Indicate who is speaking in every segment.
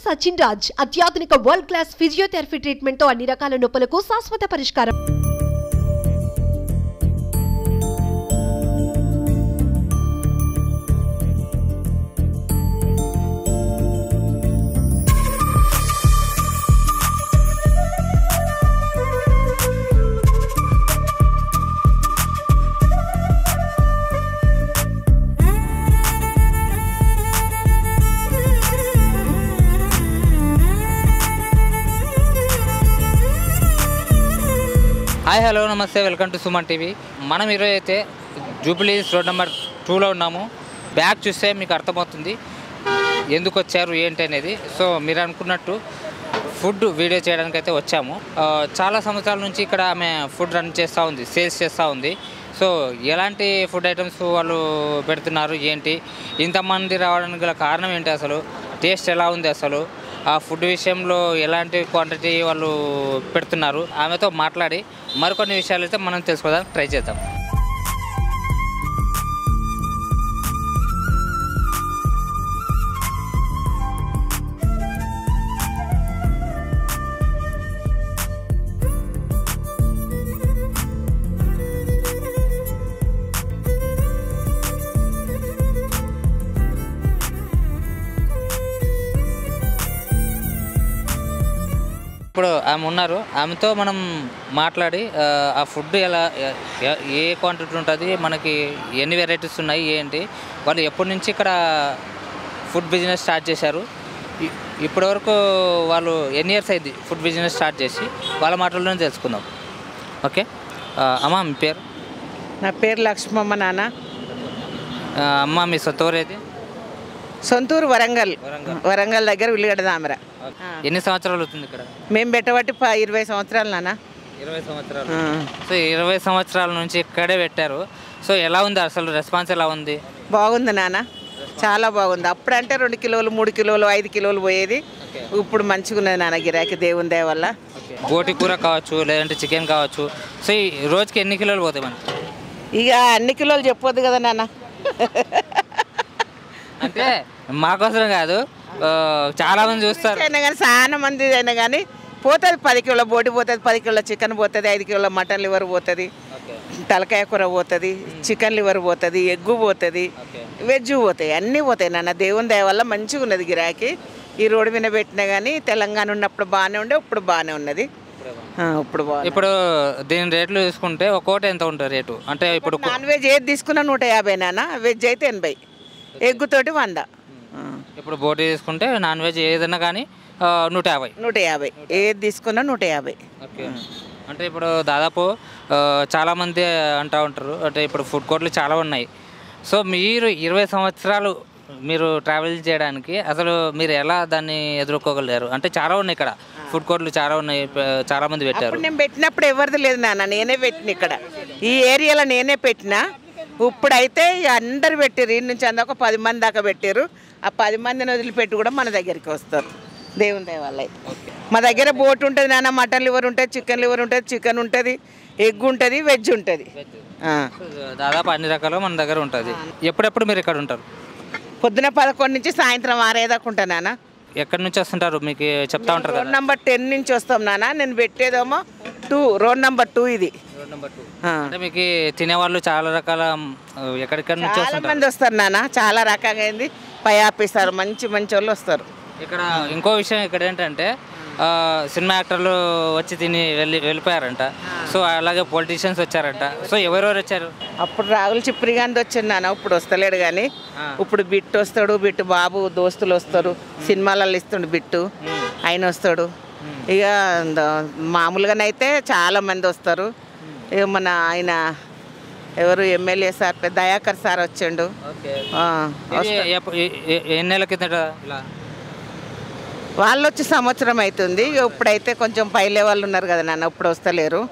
Speaker 1: సచిన్ రాజ్ అత్యాధునిక world class physiotherapy treatment తో అన్ని రకాల నొప్పులకు శాశ్వత పరిష్కారం.
Speaker 2: హాయ్ హలో నమస్తే, వెల్కమ్ టు సుమన్ టీవీ. మనం ఈరోజు అయితే జూబ్లీస్ రోడ్ నెంబర్ 2లో ఉన్నాము. బ్యాగ్ చూస్తే మీకు అర్థమవుతుంది ఎందుకు వచ్చారు ఏంటి అనేది. సో మీరు అనుకున్నట్టు ఫుడ్ వీడియో చేయడానికి అయితే వచ్చాము. చాలా సంవత్సరాల నుంచి ఇక్కడ ఆమె ఫుడ్ రన్ చేస్తూ ఉంది, సేల్స్ చేస్తూ ఉంది. సో ఎలాంటి ఫుడ్ ఐటమ్స్ వాళ్ళు పెడుతున్నారు ఏంటి, ఇంతమంది రావడానికి గల కారణం ఏంటి, అసలు టేస్ట్ ఎలా ఉంది, అసలు ఆ ఫుడ్ విషయంలో ఎలాంటి క్వాంటిటీ వాళ్ళు పెడుతున్నారు, ఆమెతో మాట్లాడి మరికొన్ని విషయాలు అయితే మనం తెలుసుకోవడానికి ట్రై చేద్దాం. ఇప్పుడు ఆమె ఉన్నారు, ఆమెతో మనం మాట్లాడి ఆ ఫుడ్ ఎలా ఏ క్వాంటిటీ ఉంటుంది, మనకి ఎన్ని వెరైటీస్ ఉన్నాయి ఏంటి, వాళ్ళు ఎప్పటి నుంచి ఇక్కడ ఫుడ్ బిజినెస్ స్టార్ట్ చేశారు, ఇప్పటివరకు వాళ్ళు ఎన్ని ఇయర్స్ అయింది ఫుడ్ బిజినెస్ స్టార్ట్ చేసి, వాళ్ళ మాటల్లోనే తెలుసుకుందాం. ఓకే అమ్మ, మీ పేరు?
Speaker 3: నా పేరు లక్ష్మమ్మ. నాన్న
Speaker 2: అమ్మ, మీ సొంత ఊరు ఏది?
Speaker 3: సొంతూరు వరంగల్. వరంగల్ దగ్గర ఉల్లిగడ్డ దామర.
Speaker 2: ఎన్ని సంవత్సరాలు అవుతుంది ఇక్కడ?
Speaker 3: మేము పెట్టబట్టి 20 సంవత్సరాలు నాన్న.
Speaker 2: 20 సంవత్సరాలు. సో 20 సంవత్సరాల నుంచి ఇక్కడే పెట్టారు. సో ఎలా ఉంది అసలు, రెస్పాన్స్ ఎలా ఉంది?
Speaker 3: బాగుంది నాన్న, చాలా బాగుంది. అప్పుడంటే 2 కిలోలు 3 కిలోలు 5 కిలోలు పోయేది. ఇప్పుడు మంచిగా ఉన్నది నాన్న గిరాకీ, దేవుని దయ వల్ల.
Speaker 2: బోటి కూర కావచ్చు, లేదంటే చికెన్ కావచ్చు. సో ఈ రోజుకి ఎన్ని కిలోలు పోతాయి మనకి?
Speaker 3: ఇక అన్ని కిలోలు చెప్పొద్దు కదా నాన్న.
Speaker 2: అంటే మాకోసం కాదు, చాలా మంది చూస్తారు
Speaker 3: అయినా కానీ, చాలా మంది అయినా కానీ పోతుంది. 10 కిలోల బోటి పోతుంది, 10 కిలోల చికెన్ పోతుంది, 5 కిలోల మటన్ లివర్ పోతుంది, తలకాయ కూర పోతుంది, చికెన్ లివర్ పోతుంది, ఎగ్గు పోతుంది, వెజ్ పోతాయి, అన్నీ పోతాయి నాన్న. దేవుని దయ వల్ల మంచిగా ఉన్నది గిరాకీ. ఈ రోడ్డు మీద పెట్టినా కానీ తెలంగాణ ఉన్నప్పుడు బాగానే ఉండే, ఇప్పుడు బాగానే ఉన్నది.
Speaker 2: ఇప్పుడు దీని రేట్లు చూసుకుంటే ఒక్కోటి ఎంత ఉంటుంది రేటు? అంటే ఇప్పుడు
Speaker 3: నాన్ వెజ్ ఏది తీసుకున్నా 150 నాన్న, వెజ్ అయితే 80, ఎగ్గుతోటి 100.
Speaker 2: ఇప్పుడు బోటి తీసుకుంటే నాన్ వెజ్ ఏదైనా కానీ 150
Speaker 3: ఏది తీసుకున్నా 150.
Speaker 2: ఓకే. అంటే ఇప్పుడు దాదాపు చాలామంది అంటూ ఉంటారు, అంటే ఇప్పుడు ఫుడ్ కోర్ట్లు చాలా ఉన్నాయి. సో మీరు 20 సంవత్సరాలు మీరు ట్రావెల్ చేయడానికి అసలు మీరు ఎలా దాన్ని ఎదుర్కోగలిగారు? అంటే చాలా ఉన్నాయి ఇక్కడ ఫుడ్ కోర్ట్లు, చాలా ఉన్నాయి, చాలామంది పెట్టారు.
Speaker 3: నేను పెట్టినప్పుడు ఎవరిది లేదు నాన్న, నేనే పెట్టిన ఇక్కడ ఈ ఏరియాలో నేనే పెట్టినా. ఇప్పుడైతే అందరు పెట్టారు, ఈ నుంచి అందరూ 10 మంది దాకా పెట్టారు. ఆ 10 మందిని వదిలిపెట్టి కూడా మన దగ్గరికి వస్తారు, దేవుని దయ వల్ల. మా దగ్గర బోట్ ఉంటుంది నాన్న, మటన్ లివర్ ఉంటుంది, చికెన్ లివర్ ఉంటుంది, చికెన్ ఉంటుంది, ఎగ్ ఉంటుంది, వెజ్ ఉంటుంది.
Speaker 2: దాదాపు అన్ని రకాలు మన దగ్గర ఉంటుంది. ఎప్పుడెప్పుడు మీరు ఇక్కడ ఉంటారు?
Speaker 3: పొద్దున 11 నుంచి సాయంత్రం 6 దాకా ఉంటాను నాన్న.
Speaker 2: ఎక్కడి నుంచి వస్తుంటారు మీకు చెప్తా ఉంటారు?
Speaker 3: రోడ్ నెంబర్ 10 నుంచి వస్తాం నాన్న. నేను పెట్టేదేమో 2, రోడ్ నెంబర్ 2 ఇది.
Speaker 2: అంటే మీకు తినేవాళ్ళు చాలా రకాల ఎక్కడెక్కడి నుంచి
Speaker 3: చాలా మంది వస్తారు నాన్న, చాలా రకంగా అయింది. పై ఆఫీసర్ మంచి మంచి వాళ్ళు వస్తారు.
Speaker 2: ఇక్కడ ఇంకో విషయం ఇక్కడ ఏంటంటే సినిమా యాక్టర్లు వచ్చి తిని వెళ్ళిపోయారంట. సో అలాగే పొలిటీషియన్స్ వచ్చారంట. సో ఎవరెవరు వచ్చారు?
Speaker 3: అప్పుడు రాహుల్ చిప్రి గాంధీ వచ్చింది నాన్న, ఇప్పుడు వస్తలేడు కానీ ఇప్పుడు బిట్టు వస్తాడు, బిట్టు బాబు దోస్తులు వస్తారు, సినిమాలలో ఇస్తుండు బిట్టు, ఆయన వస్తాడు. ఇక మామూలుగానైతే చాలా మంది వస్తారు. ఇక మన ఆయన ఎవరు ఎమ్మెల్యే సార్ దయాకర్ సార్ వచ్చిండు.
Speaker 2: ఎన్ని నెలల కిందట
Speaker 3: వాళ్ళు వచ్చి సంవత్సరం అవుతుంది. ఇప్పుడైతే కొంచెం పై లెవెల్ ఉన్నారు కదా నాన్న, ఇప్పుడు వస్తలేరు.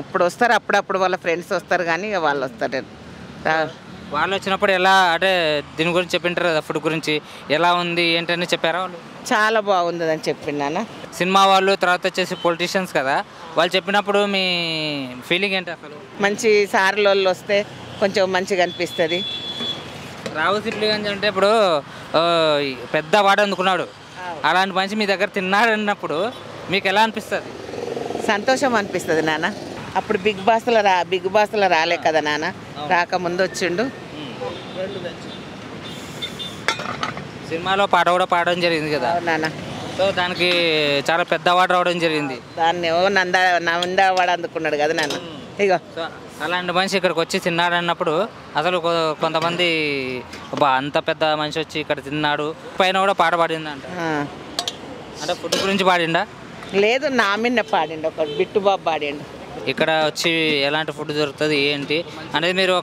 Speaker 3: ఇప్పుడు వస్తారు, అప్పుడప్పుడు వాళ్ళ ఫ్రెండ్స్ వస్తారు కానీ ఇక వాళ్ళు వస్తలేరు.
Speaker 2: వాళ్ళు వచ్చినప్పుడు ఎలా, అంటే దీని గురించి చెప్పింటారు కదా, ఫుడ్ గురించి ఎలా ఉంది ఏంటని చెప్పారా వాళ్ళు?
Speaker 3: చాలా బాగుంది అని చెప్పిండు.
Speaker 2: సినిమా వాళ్ళు, తర్వాత వచ్చేసి పొలిటీషియన్స్ కదా, వాళ్ళు చెప్పినప్పుడు మీ ఫీలింగ్ ఏంటి అసలు?
Speaker 3: మంచి సార్లు వాళ్ళు వస్తే కొంచెం మంచిగా అనిపిస్తుంది.
Speaker 2: రావు సిప్లి గంజ్ అంటే ఇప్పుడు పెద్ద వాడు అందుకున్నాడు, అలాంటి మనిషి మీ దగ్గర తిన్నాడన్నప్పుడు మీకు ఎలా అనిపిస్తుంది?
Speaker 3: సంతోషం అనిపిస్తుంది నాన్న. అప్పుడు బిగ్ బాస్లో రాలే కదా నాన్న, రాకముందు వచ్చిండు.
Speaker 2: సినిమాలో పాట కూడా పాడడం జరిగింది కదా
Speaker 3: నాన్న,
Speaker 2: సో దానికి చాలా పెద్ద అవార్డు రావడం జరిగింది.
Speaker 3: దాన్ని నంద అవార్డు అందుకున్నాడు కదా నాన్న. ఇగో
Speaker 2: సో అలాంటి మనిషి ఇక్కడికి వచ్చి తిన్నాడన్నప్పుడు అసలు కొంతమంది అంత పెద్ద మనిషి వచ్చి ఇక్కడ తిన్నాడు పైన కూడా పాట పాడిందంట, అంటే ఫుడ్ గురించి పాడిండా?
Speaker 3: లేదు, నా మీద పాడిండు, ఒక బిట్టుబాబు పాడిండు.
Speaker 2: ఇక్కడ వచ్చి ఎలాంటి ఫుడ్ దొరుకుతుంది ఏంటి అనేది మీరు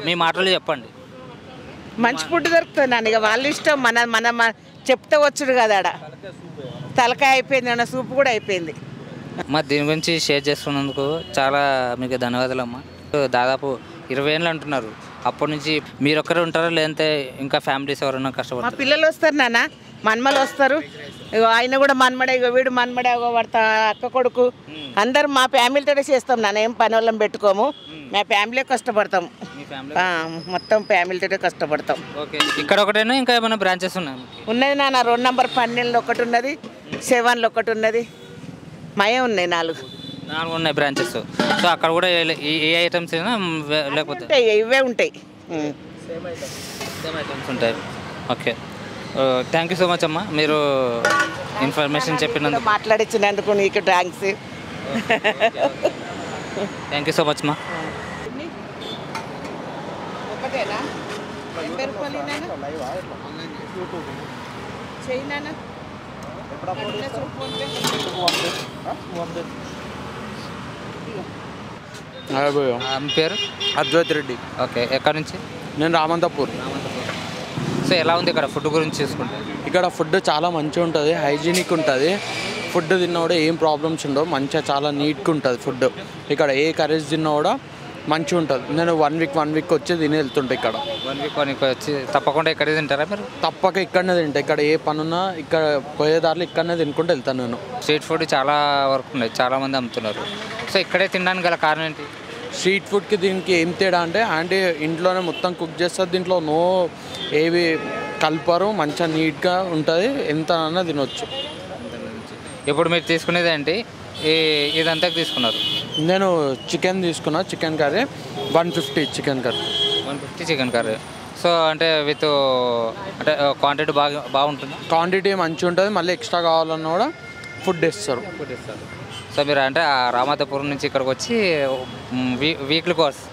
Speaker 2: మీ మాటలు చెప్పండి.
Speaker 3: మంచి ఫుడ్ దొరుకుతుంది నాన్న. ఇక వాళ్ళ ఇష్టం, మన చెప్తే వచ్చుడు కదా. ఆడ తలకాయ అయిపోయింది అన్న, సూప్ కూడా అయిపోయింది.
Speaker 2: మరి దీని గురించి షేర్ చేసుకున్నందుకు చాలా మీకు ధన్యవాదాలు అమ్మా. దాదాపు 20 ఏళ్ళు అంటున్నారు, అప్పటి నుంచి మీరు ఒక్కరే ఉంటారా లేదంటే ఇంకా ఫ్యామిలీస్ ఎవరైనా
Speaker 3: మా
Speaker 2: కష్టపడతారు?
Speaker 3: పిల్లలు వస్తారు నాన్న, మన్మలు వస్తారు. ఇగో ఆయన కూడా మన్మడే, ఇగో వీడు మన్మడే, వాడతా అక్క కొడుకు అందరు మా ఫ్యామిలీతోనే చేస్తాం నాన్న. ఏం పని వాళ్ళని పెట్టుకోము, మా ఫ్యామిలీ కష్టపడతాం. మొత్తం ఫ్యామిలీతోనే కష్టపడతాం.
Speaker 2: ఓకే, ఇక్కడ ఒకటేనా ఇంకా ఏమైనా బ్రాంచెస్ ఉన్నాయి?
Speaker 3: ఉన్నది నాన్న, రోడ్ నెంబర్ 12లో ఒకటి ఉన్నది, 7లో ఒకటి ఉన్నది, మయే ఉన్నాయి 4
Speaker 2: ఉన్నాయి బ్రాంచెస్. సో అక్కడ కూడా ఏ ఐటమ్స్ అయినా లేకపోతే
Speaker 3: ఇవే ఉంటాయి,
Speaker 2: సేమ్ ఐటమ్స్ ఉంటాయి. Okay, thank you so much అమ్మా, మీరు ఇన్ఫర్మేషన్ చెప్పినందుకు
Speaker 3: మాట్లాడించినందుకు నీకు thanks.
Speaker 2: Thank you so much అమ్మా.
Speaker 3: ఒకటేనా?
Speaker 2: మీ పేరు?
Speaker 4: అద్వైత్ రెడ్డి.
Speaker 2: ఓకే, ఎక్కడి నుంచి?
Speaker 4: నేను రామంతపూర్.
Speaker 2: సో ఎలా ఉంది ఇక్కడ ఫుడ్ గురించి చూసుకుంటే?
Speaker 4: ఇక్కడ ఫుడ్ చాలా మంచిగా ఉంటుంది, హైజీనిక్ ఉంటుంది. ఫుడ్ తిన్నా కూడా ఏం ప్రాబ్లమ్స్ ఉండవు, మంచిగా చాలా నీట్గా ఉంటుంది ఫుడ్. ఇక్కడ ఏ కర్రీస్ తిన్నా కూడా మంచిగా ఉంటుంది. నేను 1 వీక్ వచ్చి తిని వెళ్తుంటా. ఇక్కడ
Speaker 2: 1 వీక్ వచ్చి తప్పకుండా ఇక్కడే తింటారా మీరు?
Speaker 4: తప్పక ఇక్కడనే తింటా. ఇక్కడ ఏ పనున్నా ఇక్కడ పోయేదారులు ఇక్కడనే తినుకుంటూ వెళ్తాను నేను.
Speaker 2: స్ట్రీట్ ఫుడ్ చాలా వరకు ఉన్నాయి, చాలామంది అమ్ముతున్నారు. సో ఇక్కడే తినడానికి గల కారణం ఏంటి?
Speaker 4: స్ట్రీట్ ఫుడ్కి దీనికి ఏం తేడా అంటే ఆంటీ ఇంట్లోనే మొత్తం కుక్ చేస్తారు, దీంట్లో నో ఏవి కలపరు, మంచిగా నీట్గా ఉంటుంది, ఎంత అన్నా తినొచ్చు.
Speaker 2: ఇప్పుడు మీరు తీసుకునేది ఏంటి? ఇదంతా తీసుకున్నారు?
Speaker 4: నేను చికెన్ తీసుకున్నా, chicken curry 150, chicken curry
Speaker 2: 150 chicken curry. So అంటే అంటే క్వాంటిటీ బాగుంటుంది,
Speaker 3: క్వాంటిటీ మంచిగా ఉంటుంది. మళ్ళీ ఎక్స్ట్రా కావాలన్నా కూడా ఫుడ్ ఇస్తారు.
Speaker 2: సో మీరు అంటే ఆ రామాతపురం నుంచి ఇక్కడికి వచ్చి వీక్లీ కోర్స్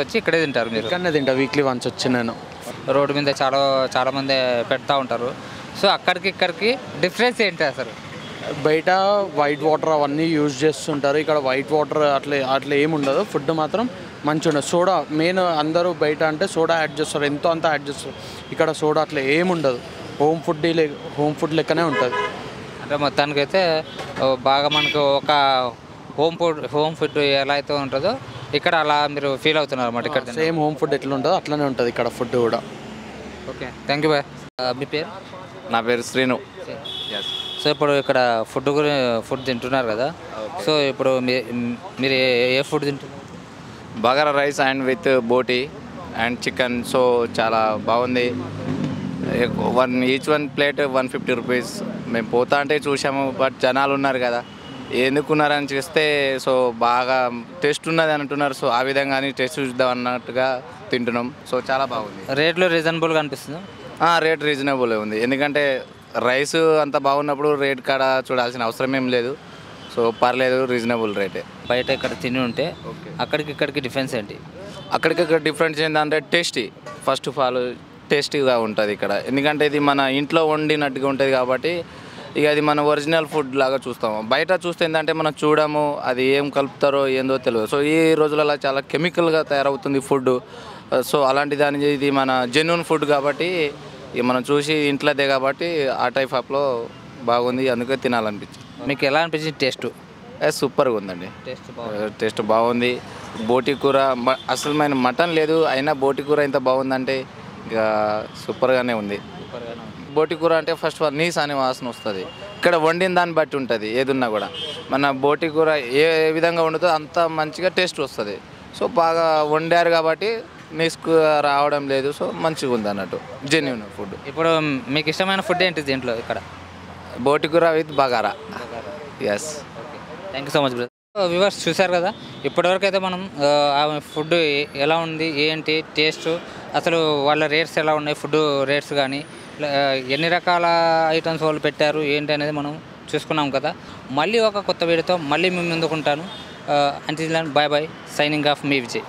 Speaker 2: వచ్చి ఇక్కడే తింటారు మీరు?
Speaker 3: ఇక్కడనే తింటా, వీక్లీ వన్స్ వచ్చి. నేను
Speaker 2: రోడ్డు మీద చాలామంది పెడతా ఉంటారు. సో అక్కడికి ఇక్కడికి డిఫరెన్స్ ఏంటి అసలు?
Speaker 3: బయట వైట్ వాటర్ అవన్నీ యూజ్ చేస్తుంటారు, ఇక్కడ వైట్ వాటర్ అట్లా ఏమి ఉండదు. ఫుడ్ మాత్రం మంచిగా ఉండదు. సోడా మెయిన్, అందరూ బయట అంటే సోడా యాడ్ చేస్తారు, ఎంతో అంతా యాడ్ చేస్తారు. ఇక్కడ సోడా అట్లా ఏమి ఉండదు, హోమ్ ఫుడ్ లెక్కనే ఉంటుంది.
Speaker 2: అంటే మొత్తానికైతే బాగా మనకు ఒక హోమ్ ఫుడ్ ఎలా అయితే ఉంటుందో ఇక్కడ అలా మీరు ఫీల్ అవుతున్నారు అన్నమాట. ఇక్కడ
Speaker 3: సేమ్ హోమ్ ఫుడ్ ఎట్లా ఉంటుందో అట్లనే ఉంటుంది ఇక్కడ ఫుడ్ కూడా.
Speaker 2: Okay, thank you bye. మీ పేరు?
Speaker 5: నా పేరు శ్రీను.
Speaker 2: సో ఇప్పుడు ఇక్కడ ఫుడ్ తింటున్నారు కదా, సో ఇప్పుడు మీరు ఏ ఫుడ్ తింటున్నారు?
Speaker 5: Bagara rice and with boti and chicken. So చాలా బాగుంది. Each one plate 150 rupees. మేము పోతా అంటే చూసాము, బట్ జనాలు ఉన్నారు కదా, ఎందుకున్నారని చూస్తే సో బాగా టేస్ట్ ఉన్నది అంటున్నారు. సో ఆ విధంగానే టేస్ట్ చూద్దాం అన్నట్టుగా తింటున్నాం. సో చాలా బాగుంది.
Speaker 2: రేట్లు రీజనబుల్గా అనిపిస్తుంది?
Speaker 5: రేట్ రీజనబుల్ ఉంది, ఎందుకంటే రైస్ అంత బాగున్నప్పుడు రేట్ కాడ చూడాల్సిన అవసరం ఏం లేదు. సో పర్లేదు, రీజనబుల్ రేటే.
Speaker 2: బయట ఇక్కడ తిని ఉంటే అక్కడికి ఇక్కడికి డిఫరెన్స్ ఏంటి?
Speaker 5: అక్కడికి డిఫరెన్స్ ఏంటంటే టేస్టీ, ఫస్ట్ ఆఫ్ ఆల్ టేస్టీగా ఉంటుంది ఇక్కడ. ఎందుకంటే ఇది మన ఇంట్లో వండినట్టుగా ఉంటుంది కాబట్టి ఇక అది మన ఒరిజినల్ ఫుడ్ లాగా చూస్తాము. బయట చూస్తే ఏంటంటే మనం చూడము, అది ఏం కలుపుతారో ఏందో తెలియదు. సో ఈ రోజులలో చాలా కెమికల్గా తయారవుతుంది ఫుడ్. సో అలాంటి దాని ఇది మన జెన్యూన్ ఫుడ్ కాబట్టి ఇక మనం చూసి ఇంట్లోదే కాబట్టి ఆ టైప్ ఆఫ్లో బాగుంది, అందుకే తినాలనిపించింది.
Speaker 2: మీకు ఎలా అనిపించింది టేస్ట్?
Speaker 5: సూపర్గా ఉందండి, టేస్ట్ బాగుంది. బోటి కూర అసలు మటన్ లేదు, అయినా బోటి కూర ఇంత బాగుందంటే ఇక సూపర్గానే ఉంది. బోటి కూర అంటే ఫస్ట్ ఆఫ్ ఆల్ నీస్ అనే వాసన వస్తుంది. ఇక్కడ వండిన దాన్ని బట్టి ఉంటుంది ఏదున్నా కూడా. మన బోటి కూర ఏ విధంగా వండుతుందో అంత మంచిగా టేస్ట్ వస్తుంది. సో బాగా వండారు కాబట్టి నీస్కు రావడం లేదు. సో మంచిగా ఉంది అన్నట్టు, జెన్యూన్ ఫుడ్.
Speaker 2: ఇప్పుడు మీకు ఇష్టమైన ఫుడ్ ఏంటి దీంట్లో? ఇక్కడ
Speaker 5: బోటి కూర with bagara. Yes.
Speaker 2: Thank you so much brother. Viewers చూశారు కదా, ఇప్పటివరకు అయితే మనం ఫుడ్ ఎలా ఉంది, ఏంటి టేస్ట్, అసలు వాళ్ళ రేట్స్ ఎలా ఉన్నాయి, ఫుడ్ రేట్స్ కానీ ఎన్ని రకాల ఐటమ్స్ వాళ్ళు పెట్టారు ఏంటి అనేది మనం చూసుకున్నాం కదా. మళ్ళీ ఒక కొత్త వీడియోతో మళ్ళీ మేము ముందుకుంటాను. Until then bye bye, signing off మీ విజయ్.